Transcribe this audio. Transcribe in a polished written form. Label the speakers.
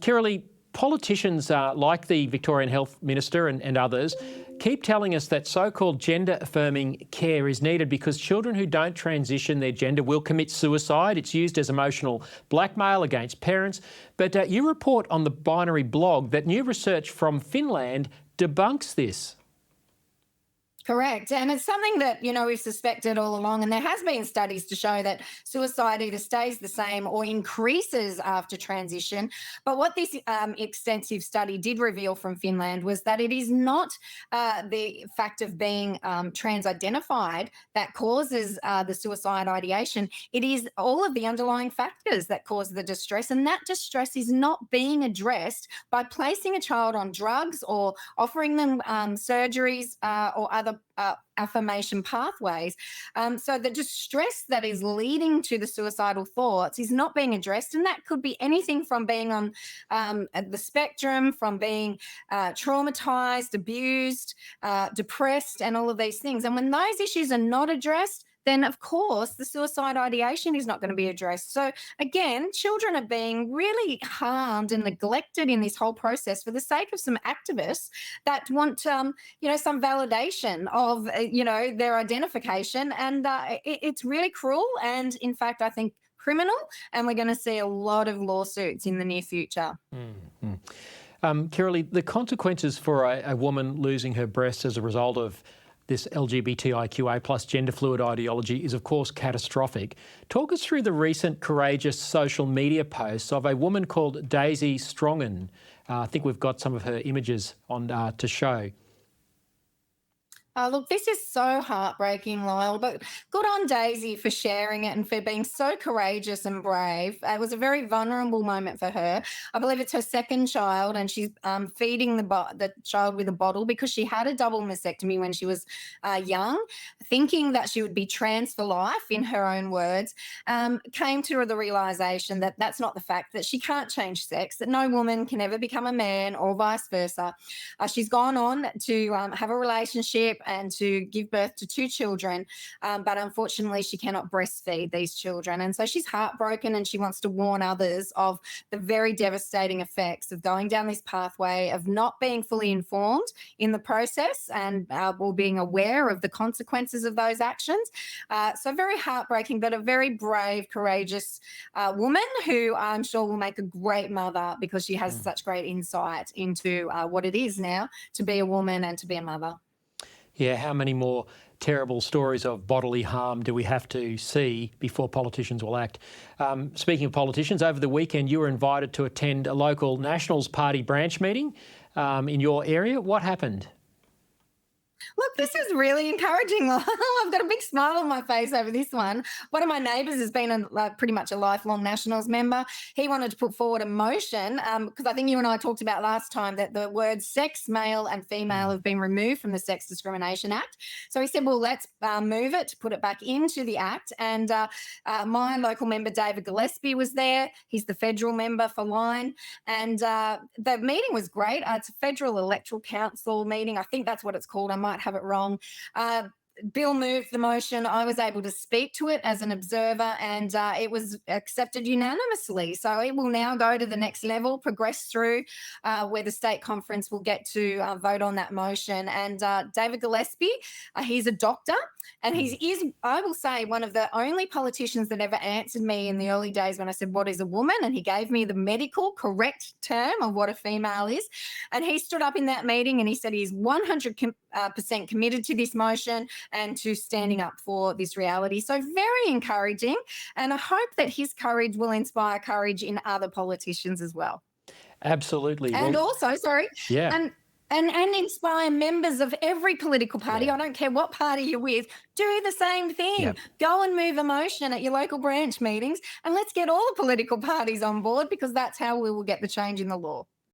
Speaker 1: Kirralie, politicians like the Victorian Health Minister and others keep telling us that so-called gender-affirming care is needed because children who don't transition their gender will commit suicide. It's used as emotional blackmail against parents. But you report on the Binary blog that new research from Finland debunks this.
Speaker 2: Correct. And it's something that, we've suspected all along. And there has been studies to show that suicide either stays the same or increases after transition. But what this extensive study did reveal from Finland was that it is not the fact of being trans-identified that causes the suicide ideation. It is all of the underlying factors that cause the distress. And that distress is not being addressed by placing a child on drugs or offering them surgeries or other affirmation pathways. So the distress that is leading to the suicidal thoughts is not being addressed. And that could be anything from being on the spectrum, from being traumatized, abused, depressed, and all of these things. And when those issues are not addressed, then of course the suicide ideation is not going to be addressed. So again, children are being really harmed and neglected in this whole process for the sake of some activists that want, some validation of, their identification. And it's really cruel. And in fact, I think criminal. And we're going to see a lot of lawsuits in the near future.
Speaker 1: Kirralie, the consequences for a woman losing her breasts as a result of this LGBTIQA plus gender fluid ideology is, of course, catastrophic. Talk us through the recent courageous social media posts of a woman called Daisy Strongen. I think we've got some of her images on to show.
Speaker 2: Look, this is so heartbreaking, Lyle, but good on Daisy for sharing it and for being so courageous and brave. It was a very vulnerable moment for her. I believe it's her second child, and she's feeding the child with a bottle because she had a double mastectomy when she was young, thinking that she would be trans for life, in her own words, came to the realisation that that's not the fact, that she can't change sex, that no woman can ever become a man or vice versa. She's gone on to have a relationship and to give birth to 2 children, but unfortunately she cannot breastfeed these children. And so she's heartbroken, and she wants to warn others of the very devastating effects of going down this pathway, of not being fully informed in the process and or being aware of the consequences of those actions. So very heartbreaking, but a very brave, courageous woman who I'm sure will make a great mother, because she has such great insight into what it is now to be a woman and to be a mother.
Speaker 1: Yeah, how many more terrible stories of bodily harm do we have to see before politicians will act? Speaking of politicians, over the weekend you were invited to attend a local Nationals Party branch meeting in your area. What happened?
Speaker 2: Look, this is really encouraging. I've got a big smile on my face over this one. One of my neighbours has been pretty much a lifelong Nationals member. He wanted to put forward a motion because I think you and I talked about last time that the words sex, male and female have been removed from the Sex Discrimination Act. So he said, well, let's move it to put it back into the Act. And my local member, David Gillespie, was there. He's the federal member for Lyle. And the meeting was great. It's a Federal Electoral Council meeting. I think that's what it's called. I might have it wrong. Bill moved the motion. I was able to speak to it as an observer, and it was accepted unanimously. So it will now go to the next level, progress through where the state conference will get to vote on that motion. And David Gillespie, he's a doctor, and he is, I will say, one of the only politicians that ever answered me in the early days when I said, what is a woman? And he gave me the medical correct term of what a female is. And he stood up in that meeting and he said he's 100% committed to this motion and to standing up for this reality. So very encouraging. And I hope that his courage will inspire courage in other politicians as well.
Speaker 1: Absolutely.
Speaker 2: And also,
Speaker 1: yeah.
Speaker 2: And inspire members of every political party.
Speaker 1: Yeah.
Speaker 2: I don't care what party you're with, do the same thing.
Speaker 1: Yep.
Speaker 2: Go and move a motion at your local branch meetings, and let's get all the political parties on board, because that's how we will get the change in the law.